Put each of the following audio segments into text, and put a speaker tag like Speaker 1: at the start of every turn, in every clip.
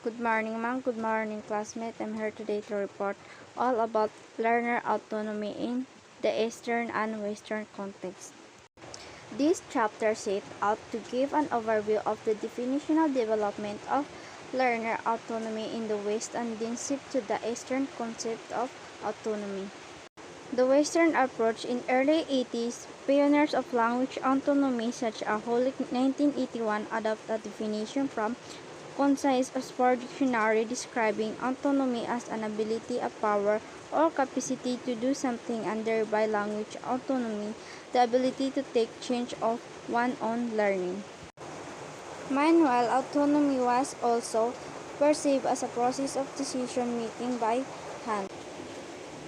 Speaker 1: Good morning, ma'am. Good morning, classmate. I'm here today to report all about learner autonomy in the Eastern and Western context. This chapter set out to give an overview of the definitional development of learner autonomy in the West and then shift to the Eastern concept of autonomy. The Western approach in early 80s, pioneers of language autonomy such as Holick 1981 adopted a definition from Concise Oxford Dictionary describing autonomy as an ability, a power, or capacity to do something, and thereby language autonomy, the ability to take charge of one's own learning. Meanwhile, autonomy was also perceived as a process of decision-making by hand,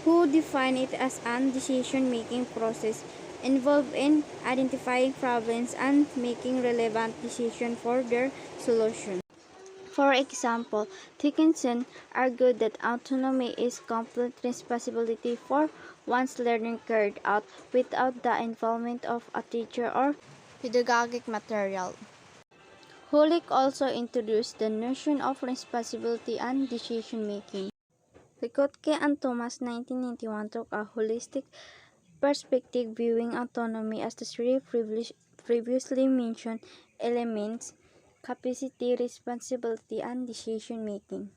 Speaker 1: who defined it as an decision-making process involved in identifying problems and making relevant decisions for their solution. For example, Dickinson argued that autonomy is complete responsibility for one's learning carried out without the involvement of a teacher or pedagogic material. Hulick also introduced the notion of responsibility and decision-making. Ligotka and Thomas 1991 took a holistic perspective viewing autonomy as the three previously mentioned elements: capacity, responsibility, and decision-making.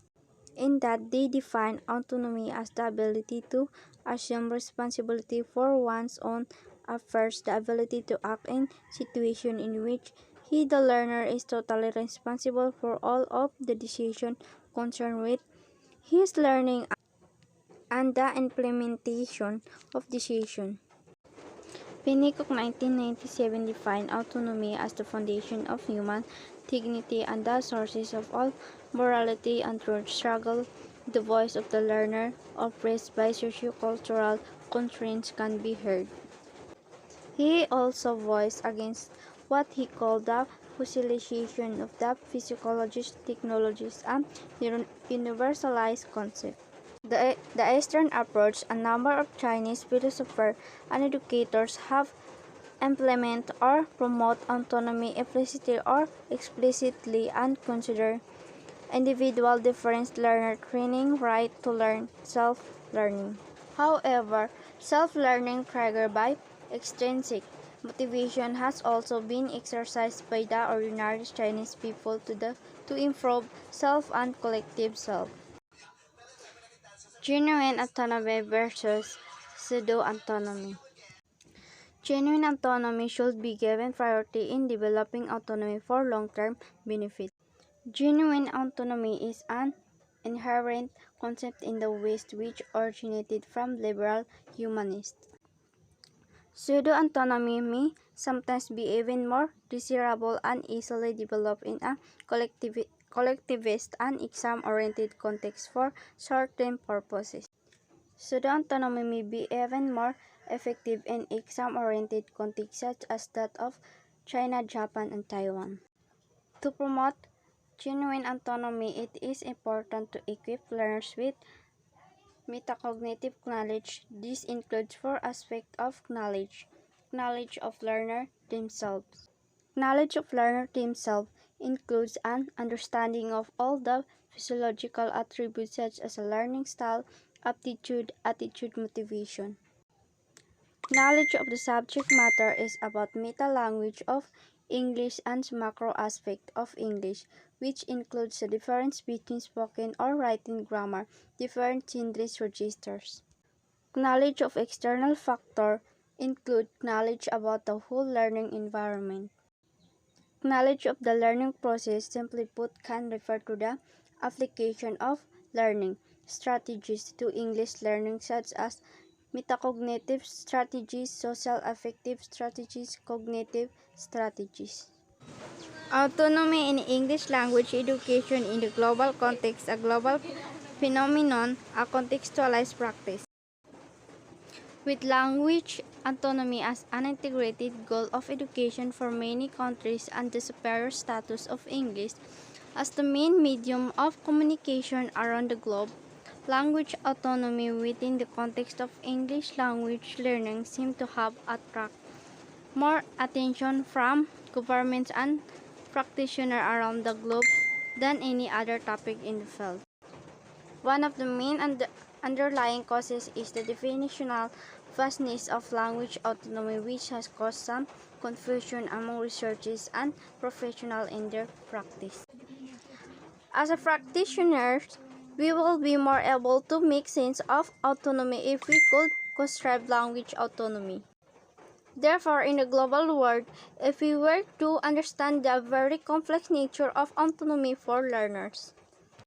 Speaker 1: In that, they define autonomy as the ability to assume responsibility for one's own affairs, the ability to act in situations in which he, the learner, is totally responsible for all of the decisions concerned with his learning and the implementation of decisions. Pennycook 1997 defined autonomy as the foundation of human dignity and the sources of all morality and truth. Struggle, the voice of the learner, oppressed by sociocultural constraints, can be heard. He also voiced against what he called the fossilization of the physiologist, technologies, and universalized concepts. The Eastern approach, a number of Chinese philosophers and educators have implement or promote autonomy implicitly or explicitly and consider individual difference learner training right to learn self-learning. However, self-learning triggered by extrinsic motivation has also been exercised by the ordinary Chinese people to improve self and collective self. Genuine autonomy versus pseudo-autonomy. Genuine autonomy should be given priority in developing autonomy for long-term benefit. Genuine autonomy is an inherent concept in the West which originated from liberal humanists. Pseudo-autonomy may sometimes be even more desirable and easily developed in a collectivist and exam-oriented context for short-term purposes. Pseudo-autonomy may be even more effective in exam-oriented contexts such as that of China, Japan, and Taiwan. To promote genuine autonomy, it is important to equip learners with metacognitive knowledge. This includes four aspects of knowledge. Knowledge of learner themselves. Knowledge of learner themselves includes an understanding of all the physiological attributes such as a learning style, aptitude, attitude, motivation. Knowledge of the subject matter is about meta-language of English and macro aspect of English, which includes the difference between spoken or written grammar, different sindris registers. Knowledge of external factor include knowledge about the whole learning environment. Knowledge of the learning process, simply put, can refer to the application of learning strategies to English learning such as metacognitive strategies, social affective strategies, cognitive strategies. Autonomy in English language education in the global context, a global phenomenon, a contextualized practice. With language autonomy as an integrated goal of education for many countries and the superior status of English as the main medium of communication around the globe, language autonomy within the context of English language learning seems to have attracted more attention from governments and practitioners around the globe than any other topic in the field. One of the main underlying causes is the definitional vastness of language autonomy, which has caused some confusion among researchers and professionals in their practice. As a practitioners, we will be more able to make sense of autonomy if we could constrive language autonomy. Therefore, in the global world, if we were to understand the very complex nature of autonomy for learners,